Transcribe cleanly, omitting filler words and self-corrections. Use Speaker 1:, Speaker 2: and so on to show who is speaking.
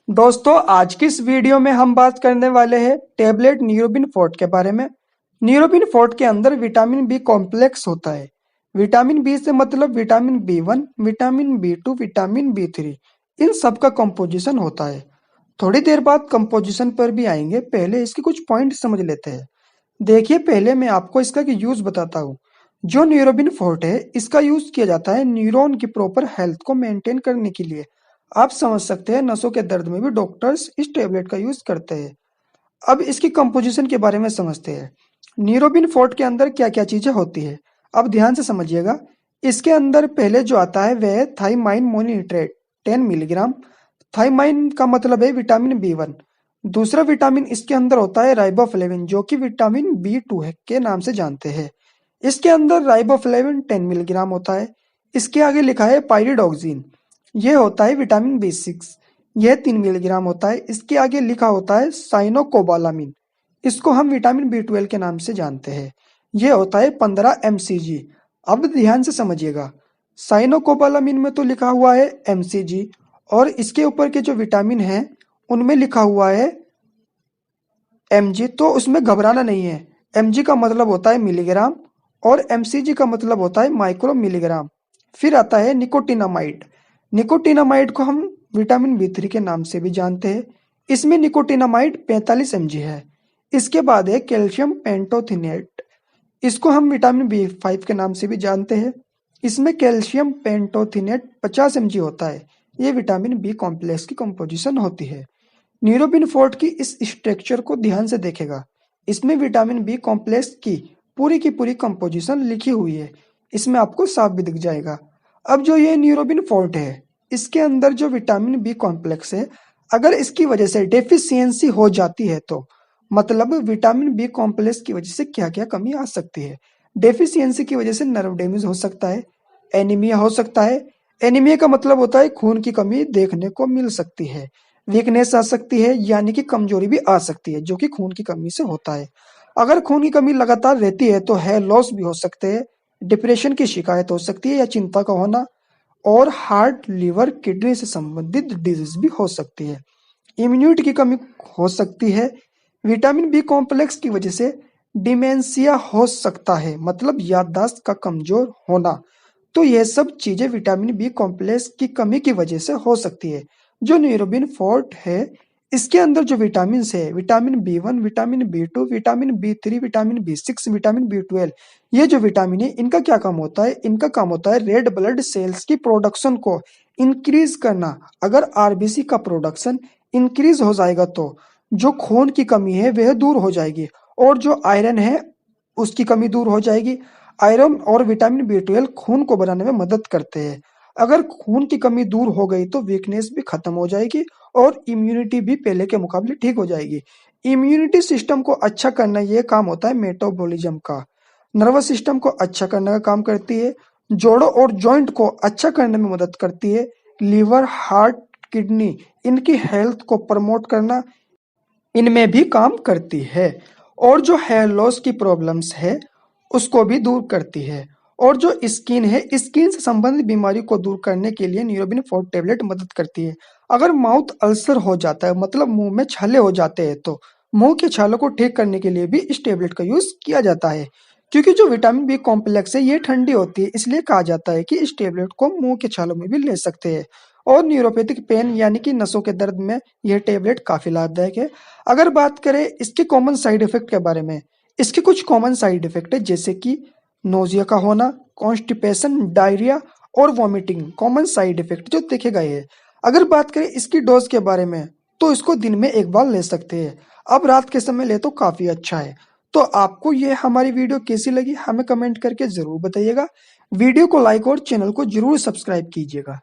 Speaker 1: दोस्तों आज की इस वीडियो में हम बात करने वाले हैं टेबलेट न्यूरोबिन फोर्ट के बारे में। न्यूरोबिन फोर्ट के अंदर विटामिन बी कॉम्प्लेक्स होता है। विटामिन बी से मतलब vitamin B 1, vitamin B 2, vitamin B 3, इन सब का कंपोजिशन होता है। थोड़ी देर बाद कंपोजिशन पर भी आएंगे, पहले इसके कुछ पॉइंट समझ लेते हैं। देखिए, पहले मैं आपको इसका यूज बताता हूँ। जो न्यूरोबिन फोर्ट है, इसका यूज किया जाता है न्यूरॉन की प्रॉपर हेल्थ को मेंटेन करने के लिए। आप समझ सकते हैं, नसों के दर्द में भी डॉक्टर्स इस टेबलेट का यूज करते हैं। अब इसकी कंपोजिशन के बारे में समझते हैं। न्यूरोबिन फोर्ट के अंदर क्या क्या चीजें होती है, अब ध्यान से समझिएगा। इसके अंदर पहले जो आता है वह है थाइमाइन मोनोनिट्रेट 10 मिलीग्राम। थाइमाइन का मतलब है विटामिन बी 1। दूसरा विटामिन इसके अंदर होता है राइबोफ्लेविन, जो कि विटामिन बी 2 है के नाम से जानते हैं। इसके अंदर राइबोफ्लेविन 10 मिलीग्राम होता है। इसके आगे लिखा है पाइरिडॉक्सिन, ये होता है विटामिन बी 6, यह 3 मिलीग्राम होता है। इसके आगे लिखा होता है साइनोकोबालामिन, इसको हम विटामिन बी 12 के नाम से जानते हैं। यह होता है 15 mcg। अब ध्यान से समझिएगा, साइनोकोबालामिन में तो लिखा हुआ है mcg, और इसके ऊपर के जो विटामिन हैं उनमें लिखा हुआ है mg, तो उसमें घबराना नहीं है। mg का मतलब होता है मिलीग्राम और mcg का मतलब होता है माइक्रो मिलीग्राम। फिर आता है निकोटिनामाइड। निकोटिनामाइड को हम विटामिन बी 3 के नाम से भी जानते हैं। इसमें निकोटिनामाइड 45 mg है। इसके बाद है कैल्शियम पेंटोथिनेट, इसको हम विटामिन बी 5 के नाम से भी जानते हैं। इसमें कैल्शियम पेंटोथिनेट 50 mg होता है। ये विटामिन बी कॉम्प्लेक्स की कंपोजिशन होती है। न्यूरोबिन फोर्ट की इस स्ट्रक्चर को ध्यान से देखेगा, इसमें विटामिन बी कॉम्प्लेक्स की पूरी कंपोजिशन लिखी हुई है। इसमें आपको साफ भी दिख जाएगा। अब जो ये न्यूरोबिन फोर्ट है, इसके अंदर जो विटामिन बी कॉम्प्लेक्स है, अगर इसकी वजह से डेफिशिएंसी हो जाती है तो मतलब विटामिन बी कॉम्प्लेक्स की वजह से क्या क्या कमी आ सकती है। डेफिशिएंसी की वजह से नर्व डैमेज हो सकता है, एनीमिया हो सकता है। एनीमिया का मतलब होता है खून की कमी देखने को मिल सकती है। वीकनेस आ सकती है, यानी कि कमजोरी भी आ सकती है, जो कि खून की कमी से होता है। अगर खून की कमी लगातार रहती है तो हेयर लॉस भी हो सकते हैं, डिप्रेशन की शिकायत हो सकती है या चिंता का होना, और हार्ट, लिवर, किडनी से संबंधित डिजीज भी हो सकती है। इम्यूनिटी की कमी हो सकती है। विटामिन बी कॉम्प्लेक्स की वजह से डिमेंशिया हो सकता है, मतलब याददाश्त का कमजोर होना। तो यह सब चीजें विटामिन बी कॉम्प्लेक्स की कमी की वजह से हो सकती है। जो न्यूरोबिन फोर्ट है, इसके अंदर जो विटामिन है, vitamin B 1, vitamin B 2, vitamin B 3, vitamin B 6, vitamin B 12, ये जो विटामिन है इनका क्या काम होता है? इनका काम होता है रेड ब्लड सेल्स की प्रोडक्शन को इंक्रीज करना। अगर आरबीसी का प्रोडक्शन इंक्रीज हो जाएगा तो जो खून की कमी है वह दूर हो जाएगी, और जो आयरन है उसकी कमी दूर हो जाएगी। आयरन और विटामिन बी 12 खून को बनाने में मदद करते हैं। अगर खून की कमी दूर हो गई तो वीकनेस भी खत्म हो जाएगी और इम्यूनिटी भी पहले के मुकाबले ठीक हो जाएगी। इम्यूनिटी सिस्टम को अच्छा करना ये काम होता है मेटाबॉलिज्म का। नर्वस सिस्टम को अच्छा करने का काम करती है। जोड़ों और जॉइंट को अच्छा करने में मदद करती है। लीवर, हार्ट, किडनी, इनकी हेल्थ को प्रमोट करना इनमें भी काम करती है। और जो हेयर लॉस की प्रॉब्लम्स है उसको भी दूर करती है। और जो स्किन है, स्किन से संबंधित बीमारी को दूर करने के लिए न्यूरोबिन फोर्ट टेबलेट मदद करती है। अगर माउथ अल्सर हो जाता है, मतलब मुंह में छाले हो जाते हैं, तो मुंह के छालों को ठीक करने के लिए भी इस टेबलेट का यूज किया जाता है। क्योंकि जो विटामिन बी कॉम्प्लेक्स है ये ठंडी होती है, इसलिए कहा जाता है कि इस टेबलेट को मुंह के छालों में भी ले सकते हैं। और न्यूरोपैथिक पेन यानी कि नसों के दर्द में यह टेबलेट काफी लाभदायक है। अगर बात करें इसके कॉमन साइड इफेक्ट के बारे में, इसके कुछ कॉमन साइड इफेक्ट है, जैसे कि नोजिया का होना, कॉन्स्टिपेशन, डायरिया और वॉमिटिंग कॉमन साइड इफेक्ट जो देखे गए हैं। अगर बात करें इसकी डोज के बारे में, तो इसको दिन में एक बार ले सकते हैं। अब रात के समय ले तो काफी अच्छा है। तो आपको ये हमारी वीडियो कैसी लगी हमें कमेंट करके जरूर बताइएगा। वीडियो को लाइक और चैनल को जरूर सब्सक्राइब कीजिएगा।